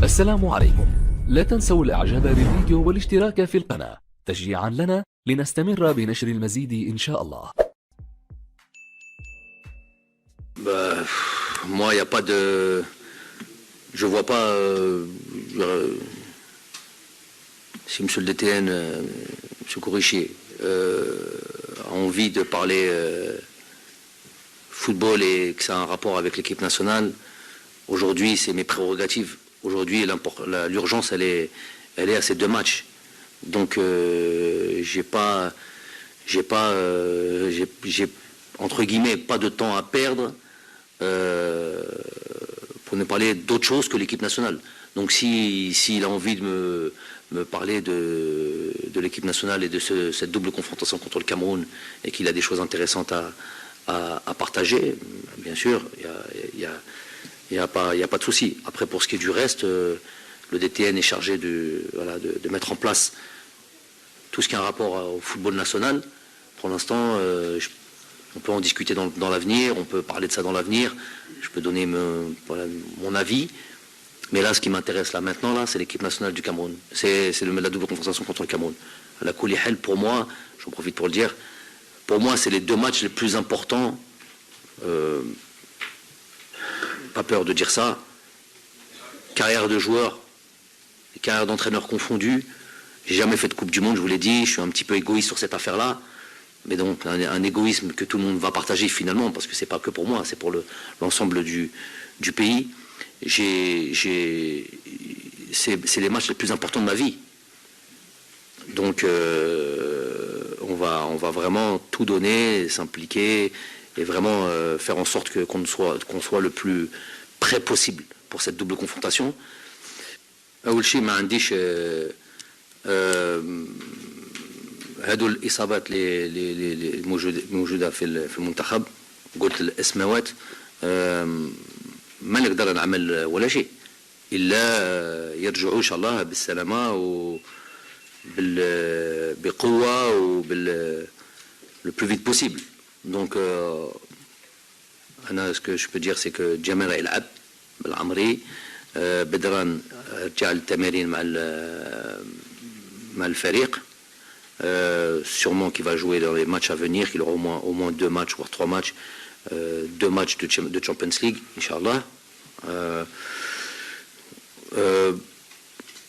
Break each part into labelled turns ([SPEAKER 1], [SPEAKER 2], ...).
[SPEAKER 1] السلام عليكم. لا تنسوا الإعجاب بالفيديو والاشتراك في القناة تشجيعا لنا لنستمر بنشر المزيد إن شاء الله.
[SPEAKER 2] Moi, il n'y a pas de... Je vois pas si M. le DTN, M. Kourichi, a envie de parler football et que ça a un rapport avec l'équipe nationale. Aujourd'hui, c'est mes prérogatives. Aujourd'hui, l'urgence, elle est à ces deux matchs. Donc, j'ai entre guillemets pas de temps à perdre pour ne parler d'autre chose que l'équipe nationale. Donc, s'il a envie de me parler de l'équipe nationale et de cette double confrontation contre le Cameroun et qu'il a des choses intéressantes à partager, bien sûr, il n'y a pas de souci. Après, pour ce qui est du reste, le DTN est chargé de mettre en place tout ce qui a un rapport au football national. Pour l'instant, on peut en discuter dans l'avenir, on peut parler de ça dans l'avenir, je peux donner mon avis. Mais là, ce qui m'intéresse là maintenant, c'est l'équipe nationale du Cameroun. C'est la double confrontation contre le Cameroun. La Koulihel, pour moi, j'en profite pour le dire, pour moi, c'est les deux matchs les plus importants. Pas peur de dire ça. Carrière de joueur, et carrière d'entraîneur confondue. J'ai jamais fait de Coupe du Monde, je vous l'ai dit. Je suis un petit peu égoïste sur cette affaire-là. Mais donc, un égoïsme que tout le monde va partager finalement, parce que c'est pas que pour moi, c'est pour l'ensemble du pays. C'est les matchs les plus importants de ma vie. Donc, on va vraiment tout donner, s'impliquer et vraiment faire en sorte qu'on soit le plus près possible pour cette double confrontation. أول شيء ما عنديش هذو الإصابات اللي موجودة في المنتخب، قلت الاسماوات، ما نقدر نعمل ولا شيء إلا يرجعوا إن شاء الله بالسلامة بقوة le plus vite possible. Donc أنا ce que je peux dire c'est que جمال يلعب بالعمري، بدران رجع للتمارين مع الفريق، sûrement qu'il va jouer dans les matchs à venir, qu'il aura au moins 2 matchs voire 3 matchs, 2 matchs de Champions League, Inch'Allah.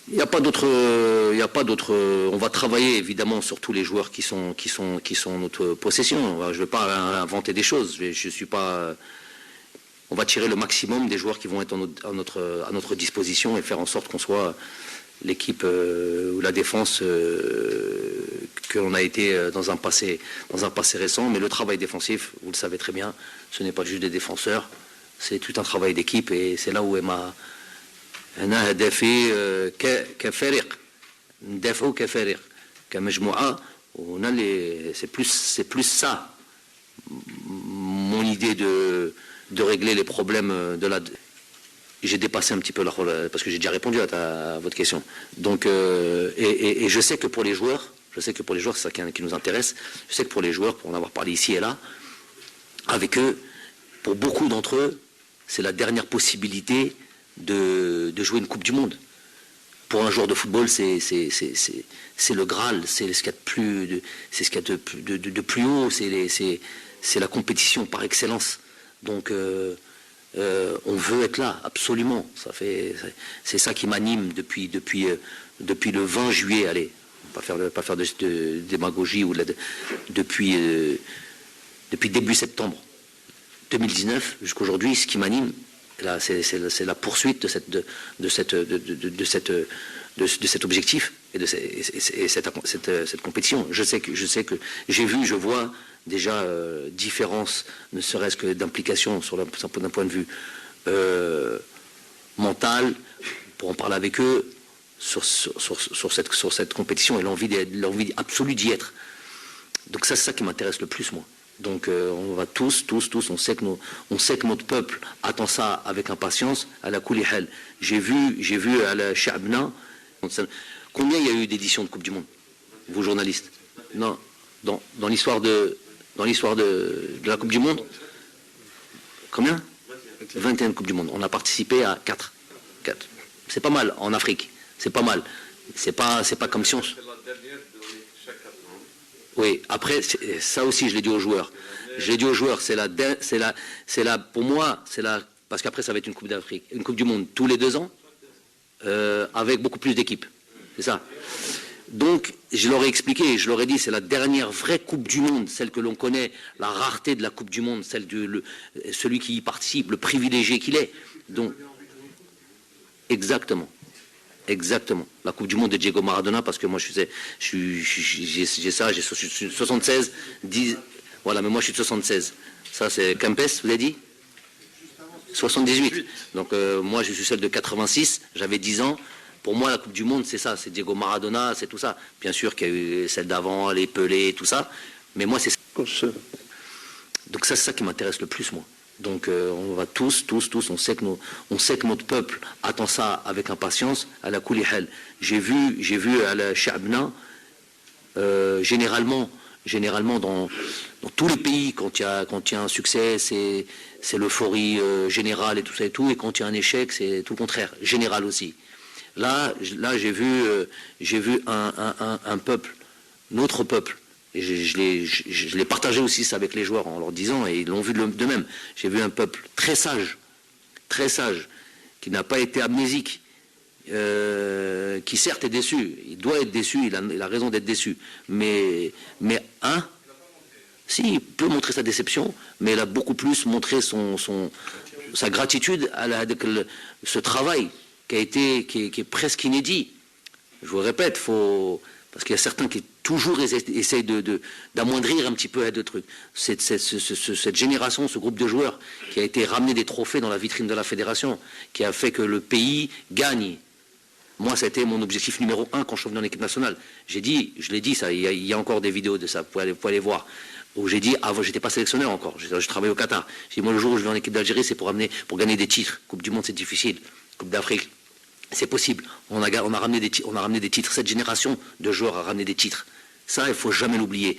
[SPEAKER 2] Il n'y a pas d'autre, on va travailler évidemment sur tous les joueurs qui sont notre possession. Je ne vais pas inventer des choses. Je suis pas. On va tirer le maximum des joueurs qui vont être à notre disposition et faire en sorte qu'on soit l'équipe ou la défense que l'on a été dans un passé récent. Mais le travail défensif, vous le savez très bien, ce n'est pas juste des défenseurs, c'est tout un travail d'équipe et c'est là où est أنا هدفي كفريق ندافعوا كفريق كمجموعة وهنا c'est plus ça mon idée de régler les problèmes de la. J'ai dépassé un petit peu parce que j'ai déjà répondu à votre question. Donc et je sais que pour les joueurs, c'est ça qui nous intéresse. Je sais que pour les joueurs, pour en avoir parlé ici et là, avec eux, pour beaucoup d'entre eux, c'est la dernière possibilité de jouer une Coupe du Monde. Pour un joueur de football, c'est le Graal, c'est ce qu'il y a de plus haut, c'est la compétition par excellence. Donc on veut être là, absolument. C'est ça qui m'anime depuis le 20 juillet. Allez, pas faire de démagogie ou depuis début septembre 2019 jusqu'aujourd'hui, ce qui m'anime. Là, c'est la poursuite de cet objectif et de cette compétition. Je sais que je vois déjà différence, ne serait-ce que d'implication d'un point de vue mental, pour en parler avec eux sur cette compétition et l'envie absolue d'y être. Donc ça, c'est ça qui m'intéresse le plus, moi. Donc on va tous, on sait que notre peuple attend ça avec impatience. À la Koulihel, j'ai vu à la Cha'bna, combien il y a eu d'éditions de Coupe du Monde, vous journalistes? Non, dans l'histoire de la Coupe du Monde, combien? 21 Coupes du Monde. On a participé à 4. C'est pas mal en Afrique. C'est pas mal. C'est pas comme si on... Oui, après, ça aussi, je l'ai dit aux joueurs. Je l'ai dit aux joueurs, pour moi, parce qu'après, ça va être une Coupe d'Afrique, une Coupe du Monde tous les 2 ans, avec beaucoup plus d'équipes. C'est ça. Donc, je leur ai expliqué, je leur ai dit, c'est la dernière vraie Coupe du Monde, celle que l'on connaît, la rareté de la Coupe du Monde, celui qui y participe, le privilégié qu'il est. Donc, exactement. Exactement. La Coupe du Monde de Diego Maradona, parce que moi, j'ai 76, 10, voilà, mais moi, je suis de 76. Ça, c'est Campes, vous l'avez dit 78. Donc, moi, je suis celle de 86, j'avais 10 ans. Pour moi, la Coupe du Monde, c'est ça, c'est Diego Maradona, c'est tout ça. Bien sûr qu'il y a eu celle d'avant, les Pelé, tout ça. Mais moi, c'est ça. Donc, ça, c'est ça qui m'intéresse le plus, moi. Donc on va tous, on sait que notre peuple attend ça avec impatience. À la Kouli Hal. J'ai vu à la Sha'bna, généralement dans tous les pays, quand il y a un succès, c'est l'euphorie générale et tout ça et tout, et quand il y a un échec, c'est tout le contraire, général aussi. Là j'ai vu un peuple, notre peuple. Et je l'ai partagé aussi ça avec les joueurs en leur disant, et ils l'ont vu de même. J'ai vu un peuple très sage, qui n'a pas été amnésique, qui certes est déçu. Il doit être déçu, il a raison d'être déçu. Mais si, il peut montrer sa déception, mais il a beaucoup plus montré sa gratitude à ce travail qui est presque inédit. Je vous répète, parce qu'il y a certains qui toujours essayent d'amoindrir un petit peu de trucs. Cette génération, ce groupe de joueurs qui a été ramené des trophées dans la vitrine de la fédération, qui a fait que le pays gagne. Moi, ça a été mon objectif numéro 1 quand je suis venu en équipe nationale. Je l'ai dit ça, il y a encore des vidéos de ça, vous pouvez aller voir. Où j'ai dit, j'étais pas sélectionneur encore, je travaillais au Qatar. J'ai dit, moi, le jour où je vais en équipe d'Algérie, c'est pour gagner des titres. Coupe du Monde, c'est difficile. Coupe d'Afrique, c'est possible. On a ramené des titres. Cette génération de joueurs a ramené des titres. Ça, il ne faut jamais l'oublier.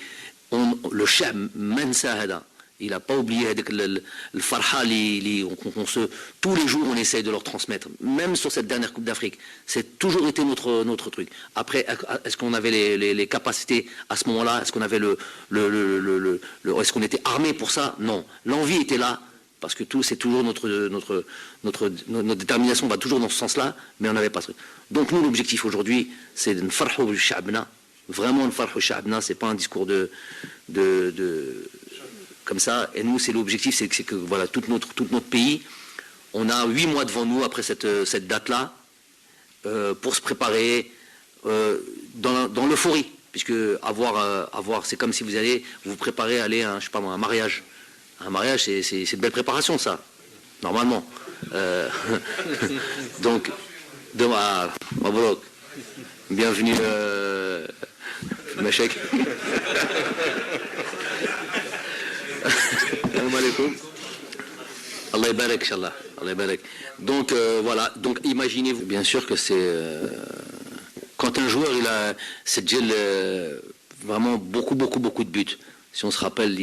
[SPEAKER 2] Le Cham Mensahada, il n'a pas oublié le Farha, tous les jours on essaye de leur transmettre, même sur cette dernière Coupe d'Afrique. C'est toujours été notre truc. Après, est-ce qu'on avait les capacités à ce moment-là? Est-ce qu'on avait est-ce qu'on était armé pour ça? Non. L'envie était là, parce que c'est toujours notre détermination va toujours dans ce sens-là, mais on n'avait pas ça. Donc nous, l'objectif aujourd'hui, c'est de farhou al-sha'bna. Vraiment, le farhou al-sha'bna, c'est pas un discours comme ça. Et nous, c'est l'objectif, c'est que voilà, tout notre pays, on a 8 mois devant nous après cette date-là, pour se préparer dans l'euphorie, puisque c'est comme si vous préparez à aller à un mariage. Un mariage, c'est une belle préparation, ça, normalement. Donc, bienvenue, Meshek. Allah yabarak, Inch'Allah. Allah yabarak. Donc, voilà. Donc, imaginez-vous, bien sûr que c'est... quand un joueur, il a cette vraiment beaucoup de buts. Si on se rappelle,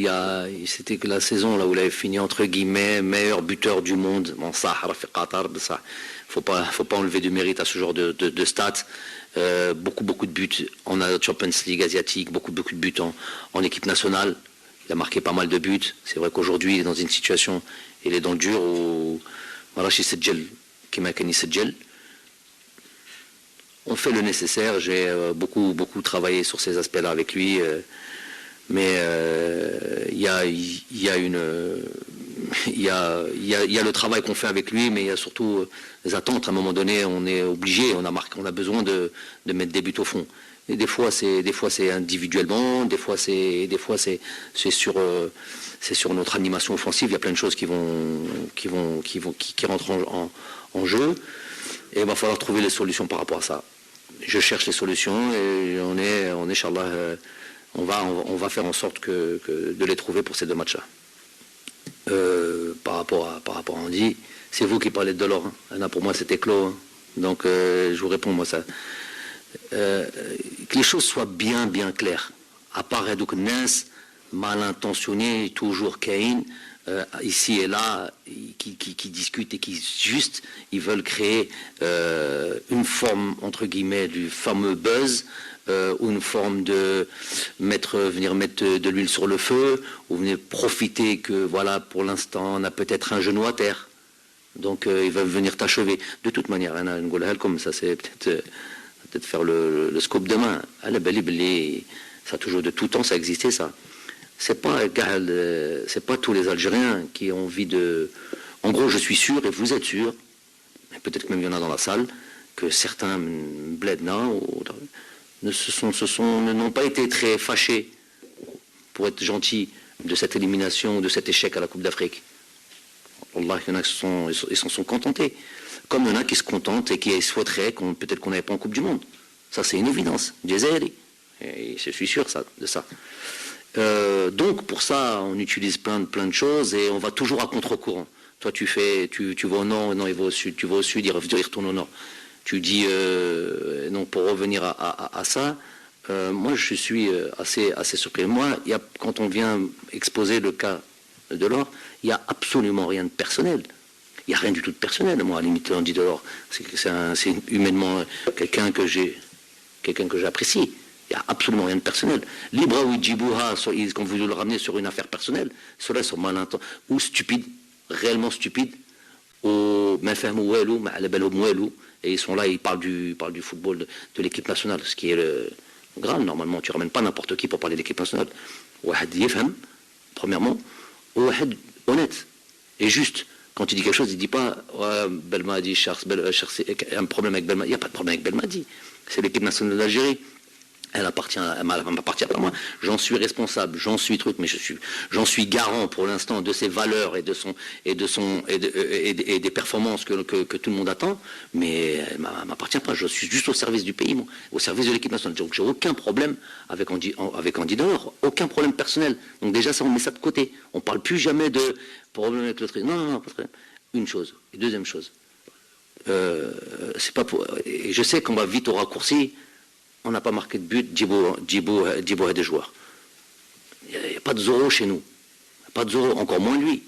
[SPEAKER 2] c'était que la saison là où il avait fini entre guillemets meilleur buteur du monde. Bon, ça, faut pas enlever du mérite à ce genre de stats. Beaucoup de buts en Champions League asiatique, beaucoup de buts en équipe nationale. Il a marqué pas mal de buts. C'est vrai qu'aujourd'hui, il est dans une situation, il est dans le dur où voilà, chez Sedjel, qui m'a gagné Sedjel. On fait le nécessaire. J'ai beaucoup travaillé sur ces aspects-là avec lui. Mais il y a le travail qu'on fait avec lui, mais il y a surtout les attentes. À un moment donné, on est obligé, on a besoin de mettre des buts au fond. Et des fois c'est individuellement, des fois c'est sur notre animation offensive. Il y a plein de choses qui rentrent en jeu, et il va falloir trouver les solutions par rapport à ça. Je cherche les solutions et on est Inch'Allah. On va faire en sorte de les trouver pour ces 2 matchs-là. Par rapport à Andy, c'est vous qui parlez de Delors. Hein. Pour moi, c'était clos. Hein. Donc, je vous réponds, moi, ça. Que les choses soient bien claires. À part Redouk Nens, mal intentionné, toujours Caïn, ici et là, qui discutent et qui juste, ils veulent créer une forme, entre guillemets, du fameux buzz, ou une forme de venir mettre de l'huile sur le feu, ou venir profiter que, voilà, pour l'instant, on a peut-être un genou à terre. Donc, ils veulent venir t'achever. De toute manière, comme ça, c'est peut-être faire le scope demain. Ça a toujours, de tout temps, ça a existé, ça. C'est pas tous les Algériens qui ont envie de... En gros, je suis sûr, et vous êtes sûr, et peut-être même il y en a dans la salle, que certains bledna n'ont pas été très fâchés, pour être gentils, de cette élimination, de cet échec à la Coupe d'Afrique. Allah, il y en a qui s'en sont contentés. Comme il y en a qui se contentent et qui souhaiteraient peut-être qu'on n'avait pas en Coupe du Monde. Ça, c'est une évidence. Et je suis sûr de ça. Donc, pour ça, on utilise plein de choses et on va toujours à contre-courant. Toi, tu vas au nord, non, il va au sud. Tu vas au sud, il retourne au nord. Tu dis, non, pour revenir à ça, moi, je suis assez surpris. Moi, quand on vient exposer le cas de l'or, il n'y a absolument rien de personnel. Il n'y a rien du tout de personnel. Moi, à la limite, on dit de l'or. C'est humainement quelqu'un que j'apprécie. Il n'y a absolument rien de personnel. Libra ou Djibouha, quand vous le ramenez sur une affaire personnelle, ceux-là sont mal intentionnés ou stupides, réellement stupides, ou et ils sont là, ils parlent du football de l'équipe nationale, ce qui est le grave. Normalement, tu ne ramènes pas n'importe qui pour parler de l'équipe nationale. Premièrement, honnête et juste. Quand il dit quelque chose, il ne dit pas Belmadi, un problème avec Belmadi. Il n'y a pas de problème avec Belmadi. C'est l'équipe nationale d'Algérie. Elle m'appartient pas à moi. J'en suis responsable, j'en suis truc, mais j'en suis garant pour l'instant de ses valeurs et des performances que tout le monde attend. Mais elle m'appartient pas. Je suis juste au service du pays, moi, au service de l'équipe nationale. Donc j'ai aucun problème avec Andy Delors, aucun problème personnel. Donc déjà ça, on met ça de côté. On parle plus jamais de problème avec l'autre. Non, pas de problème. Une chose. Et deuxième chose. C'est pas pour. Et je sais qu'on va vite au raccourci. On n'a pas marqué de but, Djibo a des joueurs. Il n'y a pas de Zoro chez nous. Pas de Zoro, encore moins lui.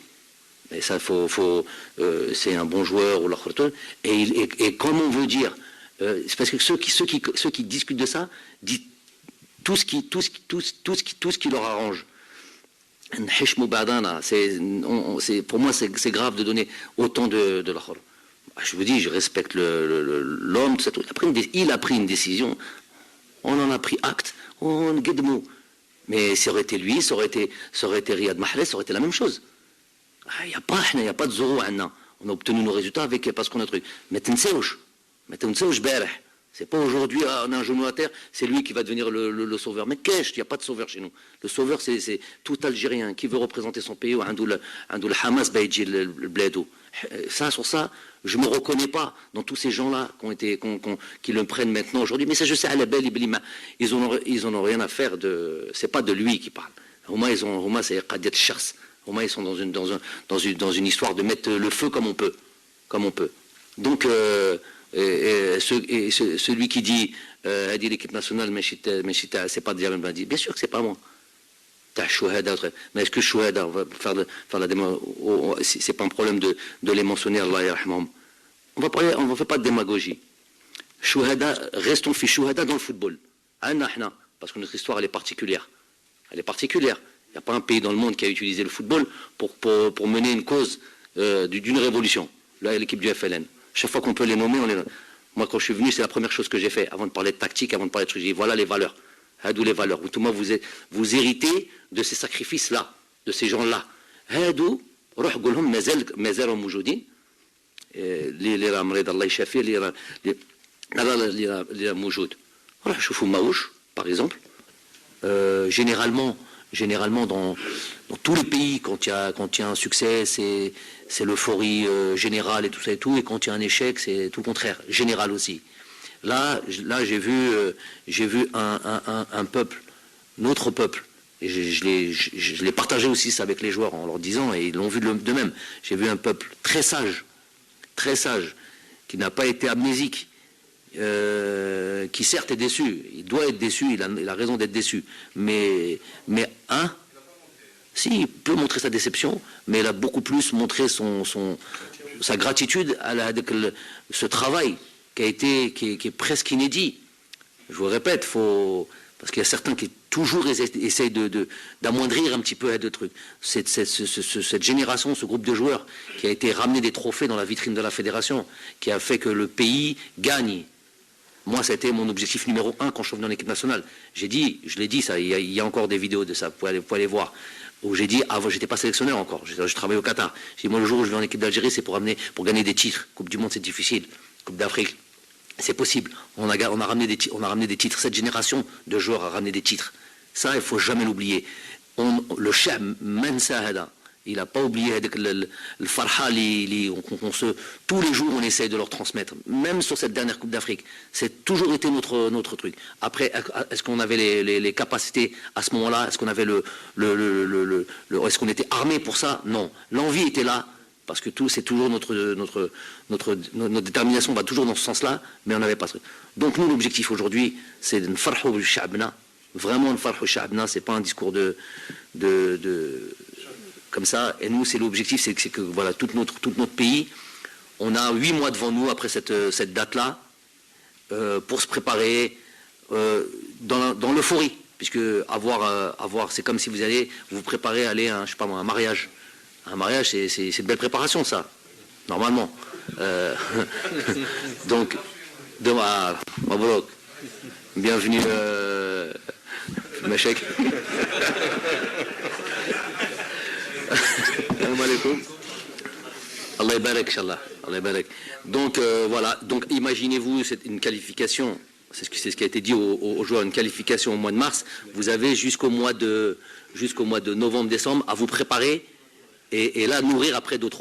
[SPEAKER 2] Mais ça, c'est un bon joueur ou l'autre. Et comme on veut dire, c'est parce que ceux qui discutent de ça disent tout ce qui leur arrange. Pour moi, c'est grave de donner autant de l'autre. Je vous dis, je respecte l'homme. Il a pris une décision. On en a pris acte, on guédemou. Mais ça aurait été lui, ça aurait été Riyad Mahrez, ça aurait été la même chose. Il n'y a pas de Zoro. On a obtenu nos résultats parce qu'on a truc. Mais Tenseuch, c'est pas aujourd'hui, on a un genou à terre, c'est lui qui va devenir le sauveur. Mais qu'est-ce, il n'y a pas de sauveur chez nous. Le sauveur, c'est tout Algérien qui veut représenter son pays, Andoul Hamas Baïdji le Bledou. Ça, sur ça, je ne me reconnais pas dans tous ces gens-là qui le prennent maintenant aujourd'hui. Mais ça, je sais, à la belle, ils en ont rien à faire de. C'est pas de lui qui parle. Huma, c'est Qadiat Chars. Huma, ils sont dans une histoire de mettre le feu comme on peut. Donc, celui qui dit l'équipe nationale, mais c'est pas Diallo Madi. Bien sûr que c'est pas moi. Mais est-ce que Chouhada, on va faire la démo, c'est pas un problème de les mentionner, Allah yarhamhum. On va faire pas de démagogie. Chouhada, restons fi Chouhada dans le football. Parce que notre histoire, elle est particulière. Il n'y a pas un pays dans le monde qui a utilisé le football pour mener une cause d'une révolution. Là, l'équipe du FLN. Chaque fois qu'on peut les nommer, on les nomme. Moi, quand je suis venu, c'est la première chose que j'ai fait, avant de parler de tactique, avant de parler de trucs. J'ai dit, voilà les valeurs. D'où les valeurs. Tout le monde, vous héritez de ces sacrifices-là, de ces gens-là. Hadou, روح قولهم مازالوا موجودين اللي راه مريض الله يشافيه اللي موجود روح شوفوا ماوش par exemple. Généralement dans tous les pays, quand il y a un succès, c'est l'euphorie générale et tout ça et tout, et quand il y a un échec, c'est tout le contraire, général aussi. Là, j'ai vu un peuple, notre peuple, et je l'ai partagé aussi ça avec les joueurs en leur disant, et ils l'ont vu de même. J'ai vu un peuple très sage, qui n'a pas été amnésique, qui certes est déçu. Il doit être déçu, il a raison d'être déçu. Mais Si, il peut montrer sa déception, mais il a beaucoup plus montré sa gratitude à ce travail qui est presque inédit. Je vous répète, parce qu'il y a certains qui toujours essayent d'amoindrir un petit peu de trucs. Cette génération, ce groupe de joueurs qui a été ramené des trophées dans la vitrine de la fédération, qui a fait que le pays gagne. Moi, ça a été mon objectif numéro 1 quand je suis venu en équipe nationale. Je l'ai dit ça, il y a encore des vidéos de ça, vous pouvez aller voir. Où j'ai dit, j'étais pas sélectionneur encore, je travaillais au Qatar. J'ai dit, moi, le jour où je vais en équipe d'Algérie, c'est pour gagner des titres. Coupe du Monde, c'est difficile. Coupe d'Afrique, c'est possible. On a ramené des titres. Cette génération de joueurs a ramené des titres. Ça, il ne faut jamais l'oublier. Le Chab Mensahada, il n'a pas oublié le farha, tous les jours on essaye de leur transmettre, même sur cette dernière Coupe d'Afrique. C'est toujours été notre truc. Après, est-ce qu'on avait les capacités à ce moment-là? Est-ce qu'on avait est-ce qu'on était armé pour ça? Non. L'envie était là, parce que c'est toujours notre détermination va toujours dans ce sens-là, mais on n'avait pas ça. Donc nous, l'objectif aujourd'hui, c'est de farhou shabna, vraiment de farhou shabna, c'est pas un discours comme ça, et nous, c'est l'objectif, c'est que voilà, tout notre pays, on a 8 mois devant nous après cette date-là, pour se préparer dans l'euphorie, puisque c'est comme si vous préparez à aller à un mariage. Un mariage, c'est une belle préparation, ça, normalement. Donc, Mabrouk, bienvenue, Meshek. Allah yabarak, Inch'Allah. Allah yabarak. Donc voilà, donc imaginez-vous une qualification, c'est ce qui a été dit aux joueurs, une qualification au mois de mars. Vous avez jusqu'au mois de novembre-décembre à vous préparer et là nourrir après d'autres.